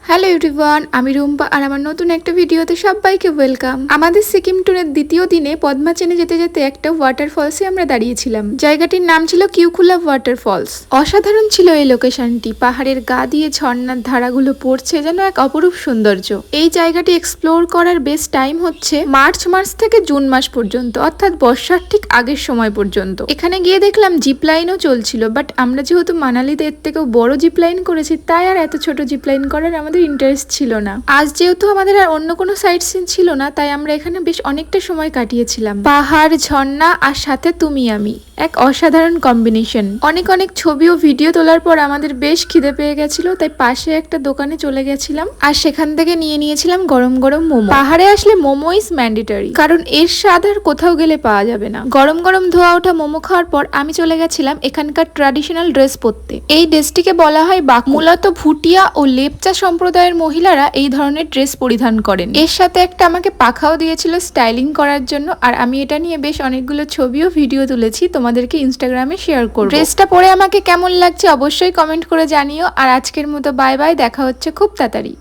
Hello everyone, আমি রুম্পা আর আমার নতুন একটা ভিডিওতে সবাইকে ওয়েলকাম। আমাদের সিকিম ট্যুরের দ্বিতীয় দিনে পদ্মা চেনে যেতে যেতে একটা ওয়াটারফলসে আমরা দাঁড়িয়েছিলাম। জায়গাটির নাম ছিল কিউকুলা ওয়াটারফলস। অসাধারণ ছিল এই লোকেশনটি। পাহাড়ের গা দিয়ে ঝর্ণার ধারাগুলো পড়ছে, যেন এক অপরূপ সৌন্দর্য। এই জায়গাটি এক্সপ্লোর করার বেস্ট টাইম হচ্ছে মার্চ মাস থেকে জুন মাস পর্যন্ত, অর্থাৎ বর্ষার ঠিক আগের সময় পর্যন্ত। এখানে গিয়ে দেখলাম জিপ লাইনও চলছিল, বাট আমরা যেহেতু মানালিতে এর থেকেও বড় জিপ লাইন করেছি, তাই আর এত ছোট জিপ লাইন করার আমাদের ইন্টারেস্ট ছিল না। আজ যেহেতু আমাদের আর অন্য কোনো সাইট সিন ছিল না, তাই আমরা এখানে বেশ অনেকটা সময় কাটিয়েছিলাম। পাহাড়, ঝর্ণা আর সাথে তুমি আমি, এক অসাধারণ কম্বিনেশন। অনেক অনেক ছবি ও ভিডিও তোলার পর আমাদের বেশ খিদে পেয়ে গেছিল, তাই পাশে একটা দোকানে চলে গেছিলাম আর সেখান থেকে নিয়ে নিয়েছিলাম গরম গরম মোমো। পাহাড়ে আসলে মোমো ইজ ম্যান্ডেটরি, কারণ এর স্বাদ আর কোথাও গেলে পাওয়া যাবে না। গরম গরম ধোয়া ওঠা মোমো খাওয়ার পর আমি চলে গেছিলাম এখানকার ট্র্যাডিশনাল ড্রেস পরতে। এই ড্রেসটিকে বলা হয় বাকু। মূলত ভুটিয়া ও লেপচা সম্প্রদায়ের মহিলারা এই ধরনের ড্রেস পরিধান করেন। এর সাথে একটা আমাকে পাখাও দিয়েছিল স্টাইলিং করার জন্য, আর আমি এটা নিয়ে বেশ অনেকগুলো ছবি ও ভিডিও তুলেছি, তোমাদেরকে ইনস্টাগ্রামে শেয়ার করব। ড্রেসটা পরে আমাকে কেমন লাগছে অবশ্যই কমেন্ট করে জানিও। আর আজকের মতো বাই বাই, দেখা হচ্ছে খুব তাড়াতাড়ি।